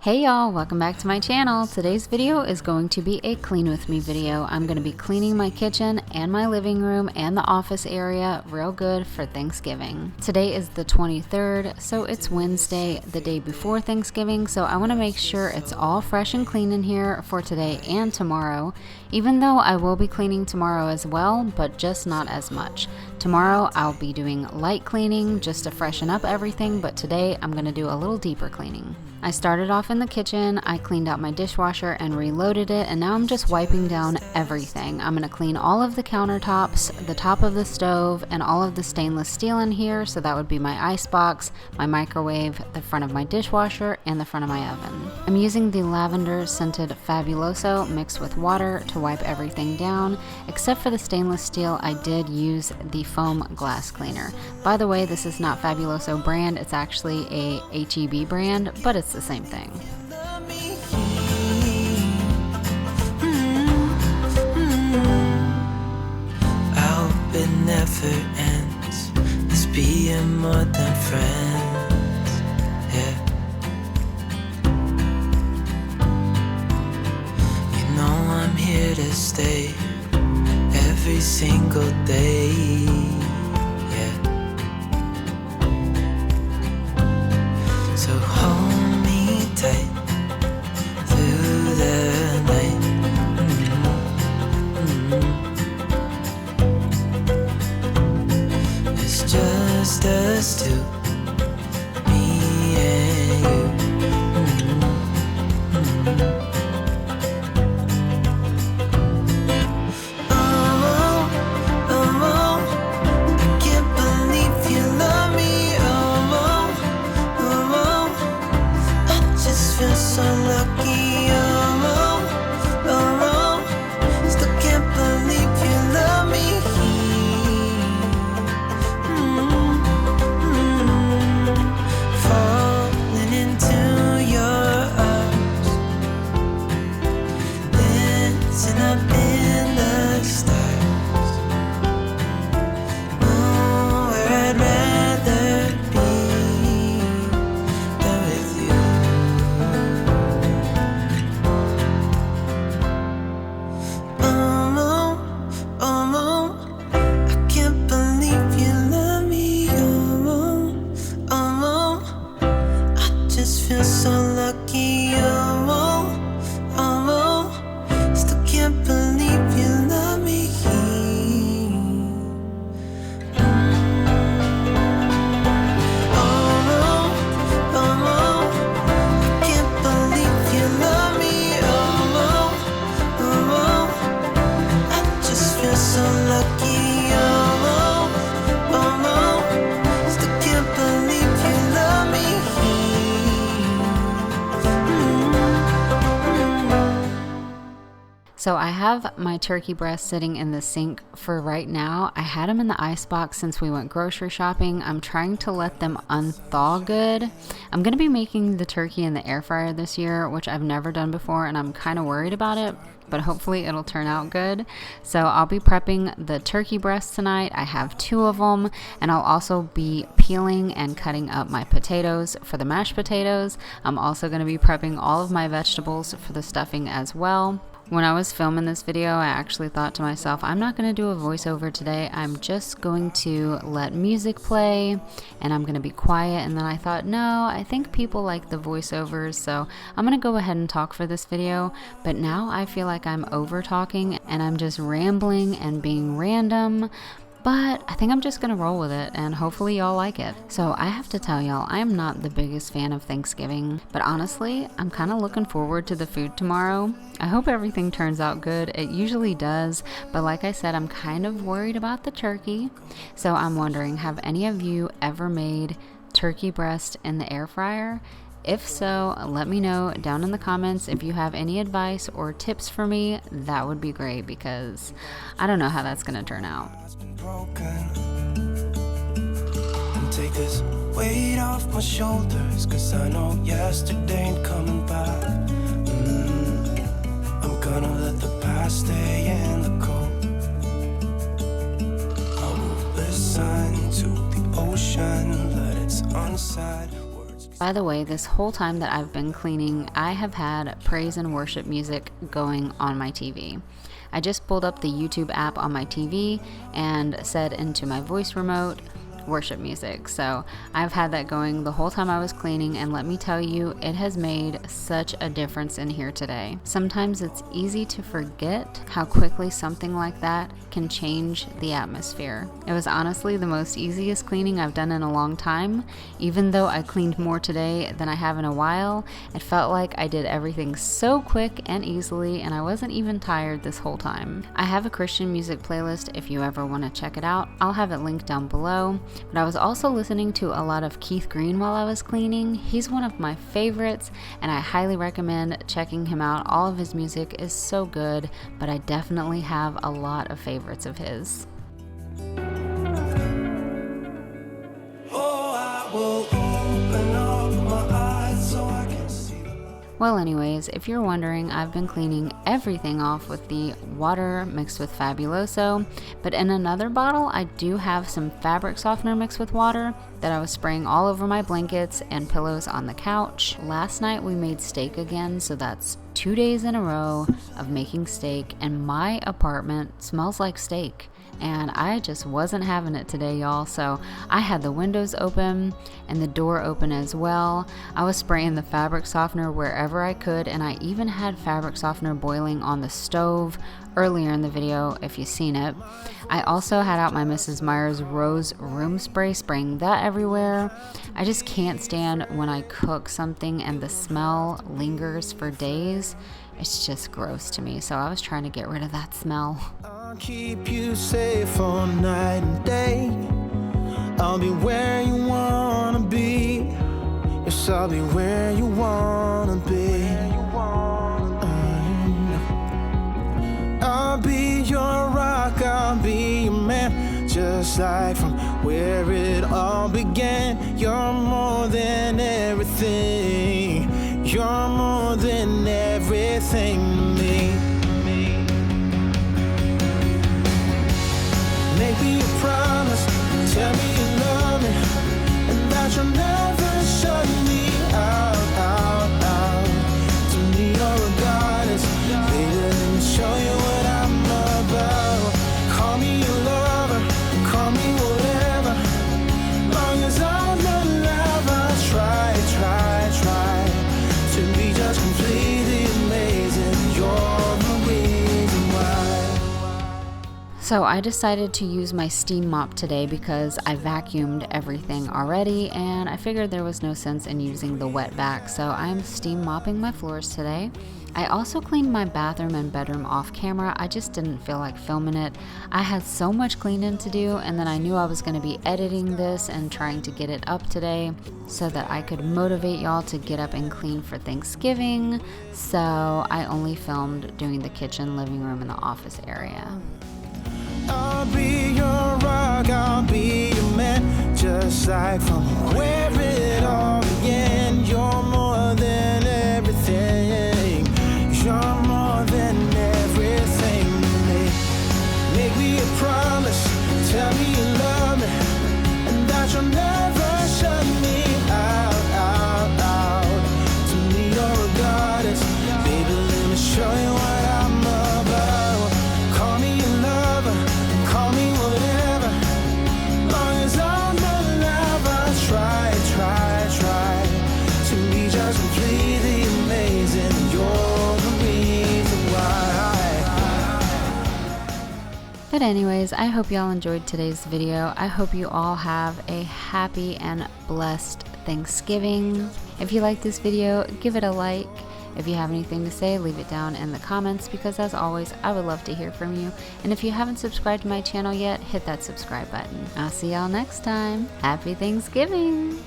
Hey y'all, welcome back to my channel. Today's video is going to be a clean with me video. I'm going to be cleaning my kitchen and my living room and the office area real good for Thanksgiving. Today is the 23rd, so it's Wednesday, the day before Thanksgiving, so I want to make sure it's all fresh and clean in here for today and tomorrow, even though I will be cleaning tomorrow as well, but just not as much. Tomorrow I'll be doing light cleaning just to freshen up everything, but today I'm going to do a little deeper cleaning. I started off in the kitchen, I cleaned out my dishwasher and reloaded it, and now I'm just wiping down everything. I'm going to clean all of the countertops, the top of the stove, and all of the stainless steel in here, so that would be my ice box, my microwave, the front of my dishwasher, and the front of my oven. I'm using the lavender scented Fabuloso mixed with water to wipe everything down, except for the stainless steel. I did use the foam glass cleaner. By the way, this is not Fabuloso brand, it's actually a HEB brand, but it's the same thing. I hope it never ends, this being more than friends, yeah. You know I'm here to stay every single day, yeah. So hold me tight through the night. It's just us two, me and you. Oh, oh, oh, I can't believe you love me. Oh, oh, oh, I just feel so lucky. Oh, oh, oh, still can't believe you love me. Falling into your arms, dancing up in the stars. Oh, where I'd rather be than with you. Oh, oh, I can't believe you love me. Oh, oh, I just feel so lucky. Oh, oh, still can't believe you love me. Oh, oh, I can't believe you love me. Oh, oh, I just feel so lucky. Oh, oh, still can't believe you love me. So I have my turkey breasts sitting in the sink for right now. I had them in the ice box since we went grocery shopping. I'm trying to let them unthaw good. I'm going to be making the turkey in the air fryer this year, which I've never done before, and I'm kind of worried about it, but hopefully it'll turn out good. So I'll be prepping the turkey breasts tonight. I have 2 of them, and I'll also be peeling and cutting up my potatoes for the mashed potatoes. I'm also going to be prepping all of my vegetables for the stuffing as well. When I was filming this video, I actually thought to myself, I'm not going to do a voiceover today. I'm just going to let music play and I'm going to be quiet. And then I thought, no, I think people like the voiceovers, so I'm going to go ahead and talk for this video. But now I feel like I'm over talking and I'm just rambling and being random. But I think I'm just gonna roll with it and hopefully y'all like it. So I have to tell y'all, I am not the biggest fan of Thanksgiving, but honestly, I'm kind of looking forward to the food tomorrow. I hope everything turns out good. It usually does, but like I said, I'm kind of worried about the turkey. So I'm wondering, have any of you ever made turkey breast in the air fryer? If so, let me know down in the comments. If you have any advice or tips for me, that would be great, because I don't know how that's gonna turn out. And take this weight off my shoulders, 'cause I know yesterday ain't coming back. I'm gonna let the past stay in the cold. I will listen to the ocean, let its unsaid words By the way, this whole time that I've been cleaning, I have had praise and worship music going on my TV. I just pulled up the YouTube app on my TV and said into my voice remote, worship music. So I've had that going the whole time I was cleaning, and let me tell you, it has made such a difference in here today. Sometimes it's easy to forget how quickly something like that can change the atmosphere. It was honestly the most easiest cleaning I've done in a long time. Even though I cleaned more today than I have in a while, it felt like I did everything so quick and easily, and I wasn't even tired this whole time. I have a Christian music playlist if you ever want to check it out. I'll have it linked down below. But I was also listening to a lot of Keith Green while I was cleaning. He's one of my favorites, and I highly recommend checking him out. All of his music is so good, but I definitely have a lot of favorites of his. Well, anyways, if you're wondering, I've been cleaning everything off with the water mixed with Fabuloso, but in another bottle, I do have some fabric softener mixed with water that I was spraying all over my blankets and pillows on the couch. Last night we made steak again, so that's 2 days in a row of making steak, and my apartment smells like steak. And I just wasn't having it today, y'all. So I had the windows open and the door open as well. I was spraying the fabric softener wherever I could, and I even had fabric softener boiling on the stove earlier in the video if you've seen it. I also had out my Mrs. Meyer's Rose Room Spray, spraying that everywhere. I just can't stand when I cook something and the smell lingers for days. It's just gross to me, so I was trying to get rid of that smell. I'll keep you safe all night and day. I'll be where you wanna be. Yes, I'll be where you wanna be. I'll be your rock, I'll be your man. Just like from where it all began. You're more than everything. You're more than everything to me. Make me a promise, tell me you love me, and that you'll never shut me out. To me you're a goddess, baby, let me show you what I'm about. Call me your lover, call me whatever, long as I'm alive. I'll try to be just completely amazing. You're the reason why. So I decided to use my steam mop today because I vacuumed everything already, and I figured there was no sense in using the wet vac, so I'm steam mopping my floors today. I also cleaned my bathroom and bedroom off camera. I just didn't feel like filming it. I had so much cleaning to do, and then I knew I was going to be editing this and trying to get it up today so that I could motivate y'all to get up and clean for Thanksgiving. So I only filmed doing the kitchen, living room, and the office area. I'll be your rock, I'll be your man. Just like from where it all began. You're more than everything. You're more than everything to me. Make me a promise, tell me you love me, and that you'll never shut me out. To me you're a goddess, baby, let me show you what I'm about. Call me your lover, call me whatever, long as I'm alive. I'll try to be just completely amazing. You're the reason why. But anyways, I hope y'all enjoyed today's video. I hope you all have a happy and blessed Thanksgiving. If you like this video, give it a like. If you have anything to say, leave it down in the comments, because as always, I would love to hear from you. And if you haven't subscribed to my channel yet, hit that subscribe button. I'll see y'all next time. Happy Thanksgiving!